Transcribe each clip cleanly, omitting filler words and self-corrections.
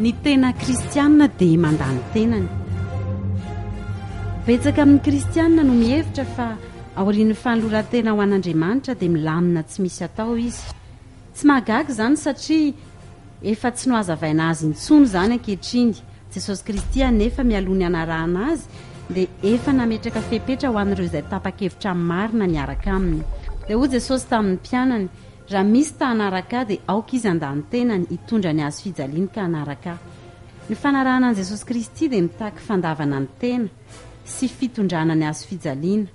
Ny tena kristiana dia mandany tenany. Betsaka amin'ny kristiana no mihevitra fa aorian'ny fanoloran-tena ho an'Andriamanitra dia milamina tsy misy atao izy. Tsy mahagaga izany satria efa tsy nohazavaina azy intsony izany ankehitriny. Jesosy Kristy anefa mialony anarahana azy dia efa nametraka fepetra ho an'ireo izay tapa-kevitra marina niaraka aminy. Dia hoy Jesosy tamin'ny mpianany, raha misy ta hanaraka dia aoka izy andany tenany hitondra ny azo fijaliana ka hanaraka. Ny fanarahana an'i Jesosy Kristy dia mitaky fandavana ny tena sy fitondrana ny azo fijaliana.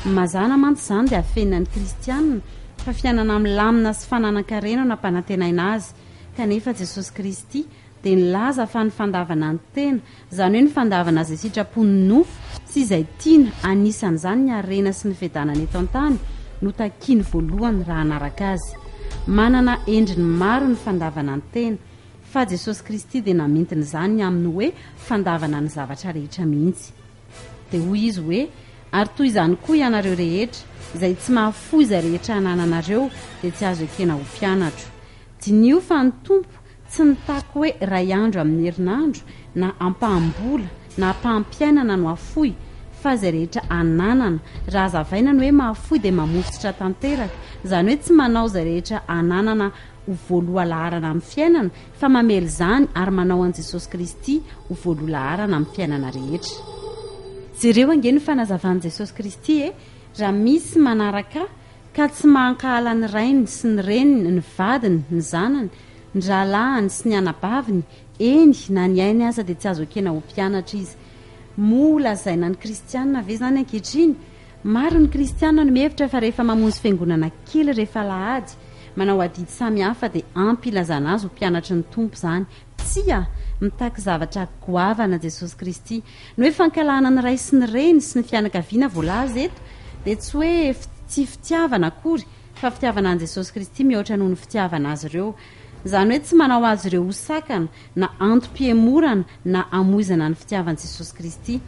Mazana mantsy izany dia afenina ny kristianina fa fiainana milamina sy fananan-karena no ampanantenaina azy. Kanefa Jesosy Kristy dia nilaza fa ny fandavana ny tena, izany hoe ny fandavana izay sitrapony nofo sy izay tiana anisan'izany ny harena sy ny fiadanana eto an-tany no takiany voalohany raha hanaraka azy. Manana endriny maro ny fandavana ny tena, fa Jesosy Kristy dia namintiny izany amin'ny hoe fandavana ny zavatra rehetra mihitsy. Dia hoy izy hoe, ary toy izany koa ianareo rehetra izay tsy mahafoy izay rehetra hanananareo dia tsy azo ekena ho mpianatro. Dinio fa ny tompo tsy nitako hoe ray andro amin'ny herinandro na ampaham-bola na ampaham-piainana no afoy, fa izay rehetra ananana. Raha azavaina ny hoe mahafoy dia mamosotra tanteraka, izany hoe tsy manao izay rehetra ananana ho voaloha-laharana amin'ny fiainana, fa mamely izany ary manao an' Jesosy Kristy ho voaloha-laharana amin'ny fiainana rehetra. Jereo ange ny fanazavan'i Jesosy Kristy raha misy manaraka ka tsy mankahala ny rainy sy ny reniny, ny vadiny, ny zanany, ny rahalahiny sy ny anabaviny, eny na ny ainy aza dia tsy azo ekena ho mpianatra izy. Moa lazaina ny kristianina ve izany ankehitriny? Maro ny kristianina no mihevitra fa rehefa mamonjy fiangonana kely rehefa lahady, manao adidy samy hafa dia ampy ilazana azy ho mpianatra ny tompo izany. Tsia, mitaky zavatra goavana Jesosy Kristy. Ny hoe fankalahana ny ray sy ny reny sy ny fianakaviana voalaza eto dia tsy hoe tsy fitiavana akory, fa fitiavana an' Jesosy Kristy mihoatra noho ny fitiavana azy ireo. Izany hoe tsy manao azy ireo hosakana na antom-piemorana na amoizana ny fitiavan'i Jesosy Kristy.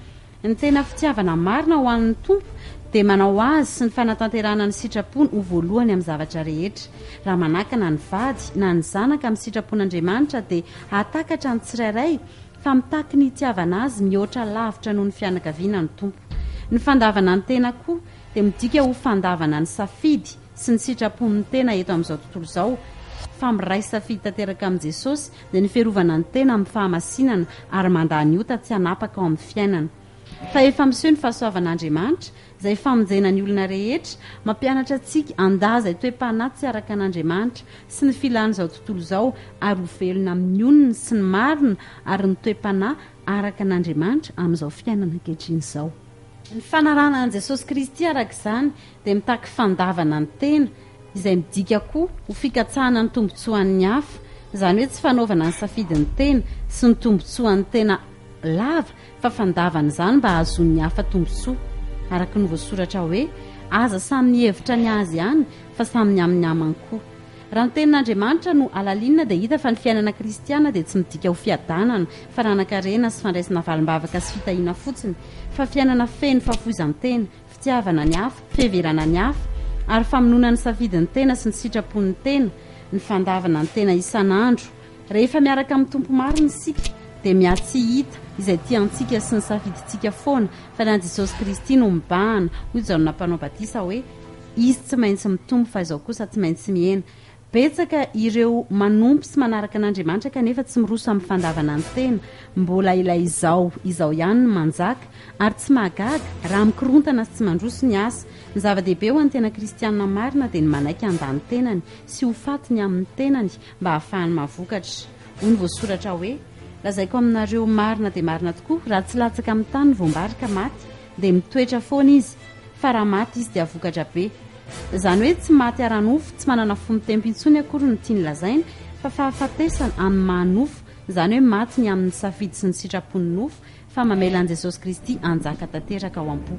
Ny tena fitiavana marina ho an'ny tompo dia manao azy sy ny fanatanterana ny sitrapony ho voalohany amin'ny zavatra rehetra. Raha manakana ny vady na ny zanaka amin'ny sitrapon'Andriamanitra dia hatakatra ny tsirairay, fa mitaky ny hitiavana azy mihoatra lavitra noho ny fianakaviana ny tompo. Ny fandavana ny tena koa dia midika ho fandavana ny safidy sy ny sitrapon'ny tena eto amin'izao tontolo izao, fa miray safidy tanteraka amin'i Jesosy dia ny fiarovana ny tena amin'ny fahamasinana ary mandany ota tsy hanapaka ao amin'ny fiainana. Fa efa miseho ny fahasoavan'Andriamanitra izay famonjena ny olona rehetra, mampianatra antsika andaza toe-panahy tsy araka an'Andriamanitra sy ny filan'izao tontolo izao ary ho velona amin'ny onony sy ny marina ary ny toe-panahy araka an'Andriamanitra amin'izao fiainana ankehitriny izao. Ny fanarahana an' Jesosy Kristy araka izany dia mitaky fandavana ny tena izay midika koa ho fikatsahana ny tombontsoan'ny hafa, izany hoe tsy fanaovana ny safidin'ny tena sy ny tombontsoan'ny tena lava, fa fandavana izany mba ahazon'ny hafa tombontsoa. Araka ny voasoratra hoe, aza samy ny hevitra ny azy ihany fa samy ny amin'ny amany koa. Raha ny tenin'Andriamanitra no alalinina dia hita fa ny fiainana kristiana dia tsy midika ho fiadanana, fananan-karena sy fandraisana valim-bavaka sy fitahiana fotsiny, fa fiainana feno fahafoizan-tena, fitiavana ny hafa, fiheverana ny hafa, ary famonona ny safidin'ny tena sy ny sitrapon'ny tena, ny fandavana ny tena isan'andro. Rehefa miaraka amin'ny tompo marina isika dia miatsy hita izay tiantsika sy ny safidintsika foana, fa na Jesosy Kristy no mibahana. Hoy Jaona mpanao batisa hoe, izy tsy maintsy mitombo fa izao kosa tsy maintsy mihena. Betsaka ireo manompy sy manaraka an'Andriamanitra kanefa tsy miroso amin'ny fandavana ny tena. Mbola ilay izao ihany ny manjaka ary tsy mahagaga raha mikorontana sy tsy mandroso ny asa. Ny zava-dehibe ho an'ny tena kristianina marina dia ny manaiky andany tenany sy ho fatiny amin'ny tenany mba ahafahany mahavokatra. Hoy ny voasoratra hoe, lazaiko aminareo marina dia marina tokoa, raha tsy latsaka amin'ny tany ny voambarika maty dia mitoetra foana izy, fa raha maty izy dia vokatra be. Izany hoe tsy maty ara-nofo, tsy manana fono-tempo intsony akory ny tiany lazaina, fa fahafatesana amin'ny maha-nofo, izany hoe maty ny amin'ny safidy sy ny sitrapon'ny nofo, fa mamela an' Jesosy Kristy anjaka tanteraka ao am-po.